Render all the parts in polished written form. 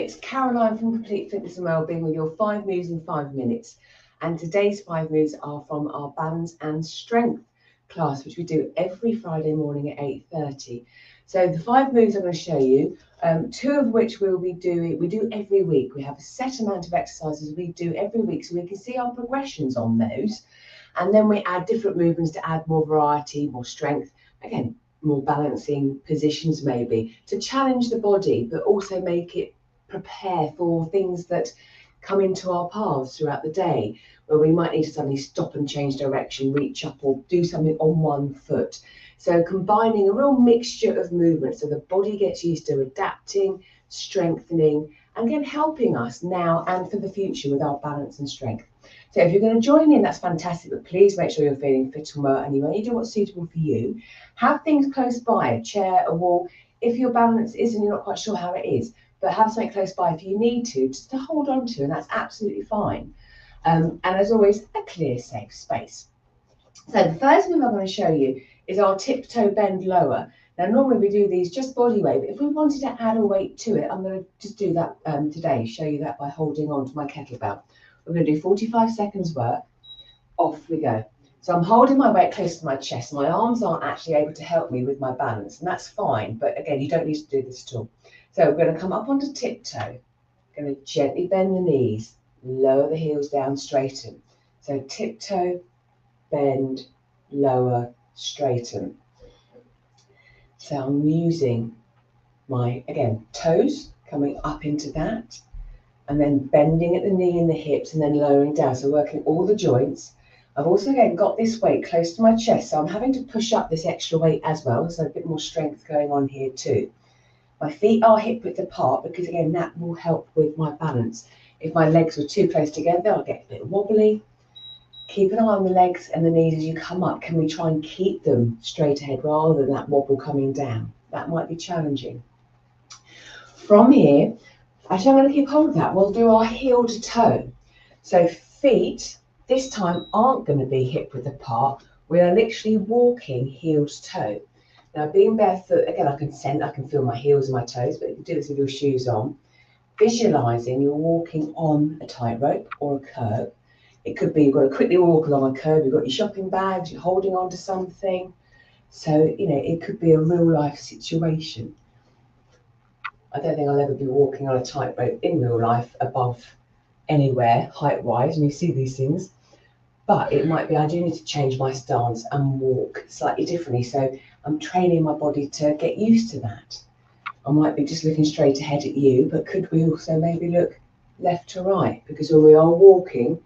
it's Caroline from Complete Fitness and Wellbeing with your 5 moves in 5 minutes. And today's 5 moves are from our balance and strength class, which we do every Friday morning at 8:30. So the 5 moves I'm going to show you, 2 of which we do every week. We have a set amount of exercises we do every week so we can see our progressions on those. And then we add different movements to add more variety, more strength, again, more balancing positions maybe, to challenge the body, but also make it prepare for things that come into our paths throughout the day, where we might need to suddenly stop and change direction, reach up or do something on one foot. So combining a real mixture of movements so the body gets used to adapting, strengthening, and again helping us now and for the future with our balance and strength. So if you're going to join in, that's fantastic, but please make sure you're feeling fit and well and you only do what's suitable for you. Have things close by, a chair, a wall. If your balance is and you're not quite sure how it is, but have something close by if you need to, just to hold on to, and that's absolutely fine. And as always, a clear, safe space. So the first move I'm going to show you is our tiptoe bend lower. Now normally we do these just body weight, but if we wanted to add a weight to it, I'm going to just do that today, show you that by holding on to my kettlebell. We're going to do 45 seconds work, off we go. So I'm holding my weight close to my chest. My arms aren't actually able to help me with my balance, and that's fine, but again, you don't need to do this at all. So we're going to come up onto tiptoe, going to gently bend the knees, lower the heels down, straighten. So tiptoe, bend, lower, straighten. So I'm using my, again, toes coming up into that, and then bending at the knee and the hips and then lowering down. So working all the joints. I've also again got this weight close to my chest, so I'm having to push up this extra weight as well. So a bit more strength going on here too. My feet are hip width apart because again, that will help with my balance. If my legs were too close together, I'll get a bit wobbly. Keep an eye on the legs and the knees as you come up. Can we try and keep them straight ahead rather than that wobble coming down? That might be challenging. From here, actually, I'm going to keep hold of that. We'll do our heel to toe. So feet, this time, aren't going to be hip width apart. We are literally walking heel to toe. Now, being barefoot, again, I can feel my heels and my toes, but you can do this with your shoes on. Visualising you're walking on a tightrope or a curb. It could be you've got to quickly walk along a curb, you've got your shopping bags, you're holding on to something. So, you know, it could be a real life situation. I don't think I'll ever be walking on a tightrope in real life above anywhere height-wise, and you see these things. But it might be I do need to change my stance and walk slightly differently. So I'm training my body to get used to that. I might be just looking straight ahead at you, but could we also maybe look left to right? Because when we are walking,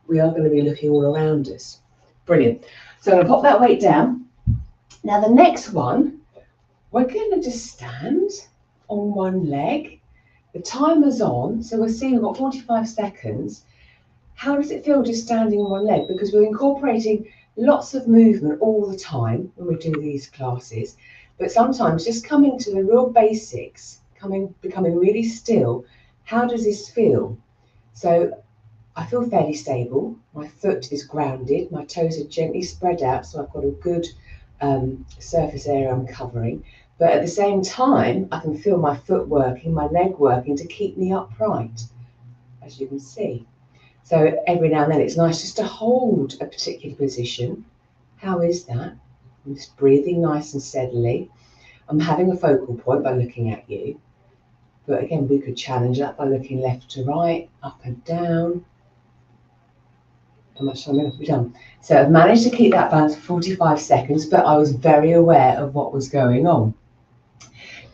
we are going to be looking all around us. Brilliant. So I'm going to pop that weight down. Now the next one, we're going to just stand on one leg. The timer's on, so we'll see we've got 45 seconds. How does it feel just standing on one leg? Because we're incorporating lots of movement all the time when we do these classes, but sometimes just coming to the real basics, becoming really still. How does this feel? So I feel fairly stable. My foot is grounded. My toes are gently spread out, so I've got a good surface area I'm covering. But at the same time, I can feel my foot working, my leg working to keep me upright, as you can see. So every now and then it's nice just to hold a particular position. How is that? I'm just breathing nice and steadily. I'm having a focal point by looking at you. But again, we could challenge that by looking left to right, up and down. How much time have we done? So I've managed to keep that balance for 45 seconds, but I was very aware of what was going on.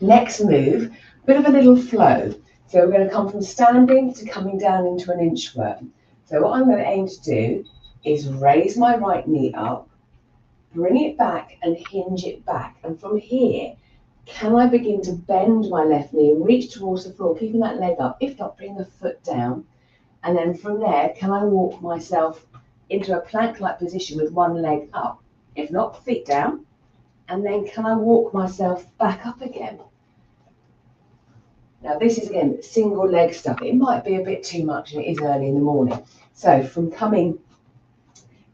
Next move, bit of a little flow. So we're going to come from standing to coming down into an inchworm. So what I'm going to aim to do is raise my right knee up, bring it back and hinge it back. And from here, can I begin to bend my left knee and reach towards the floor, keeping that leg up? If not, bring the foot down. And then from there, can I walk myself into a plank-like position with one leg up? If not, feet down. And then can I walk myself back up again? Now this is again single leg stuff. It might be a bit too much and it is early in the morning. So from coming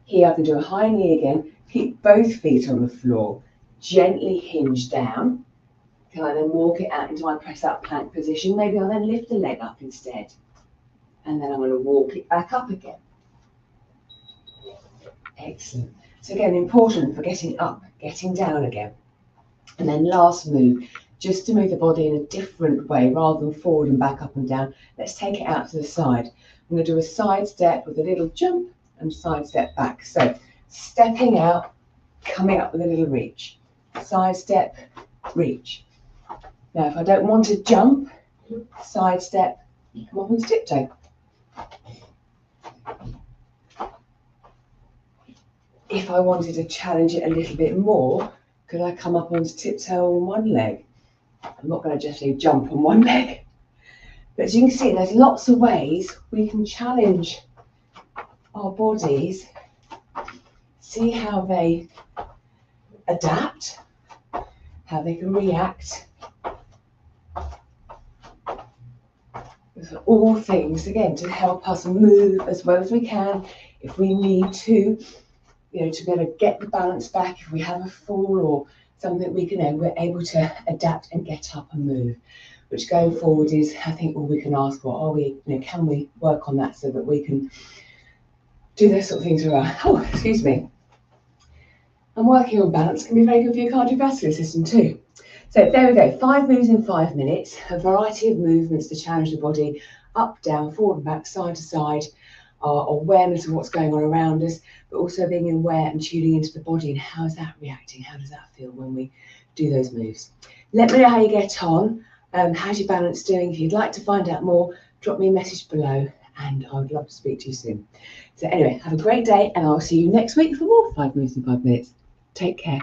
here, I can do a high knee again, keep both feet on the floor, gently hinge down, Can I then walk it out into my press up plank position? Maybe I'll then lift the leg up instead. And then I'm going to walk it back up again. Excellent. So again, important for getting up, getting down again. And then last move, just to move the body in a different way rather than forward and back, up and down. Let's take it out to the side. I'm going to do a side step with a little jump and side step back. So stepping out, coming up with a little reach. Side step, reach. Now if I don't want to jump, side step, come up on tiptoe. If I wanted to challenge it a little bit more, could I come up onto tiptoe on one leg? I'm not going to just jump on one leg. But as you can see, there's lots of ways we can challenge our bodies, see how they adapt, how they can react. Those are all things, again, to help us move as well as we can. If we need to, to be able to get the balance back, if we have a fall or something, we're able to adapt and get up and move. Which going forward is, I think, all we can ask for. Can we work on that so that we can do those sort of things around? Oh, excuse me. And working on balance can be very good for your cardiovascular system too. So there we go, 5 moves in 5 minutes, a variety of movements to challenge the body, up, down, forward and back, side to side, our awareness of what's going on around us, but also being aware and tuning into the body and how is that reacting, how does that feel when we do those moves. Let me know how you get on. How's your balance doing? If you'd like to find out more, drop me a message below and I would love to speak to you soon. So anyway, have a great day and I'll see you next week for more 5 moves in 5 minutes. Take care.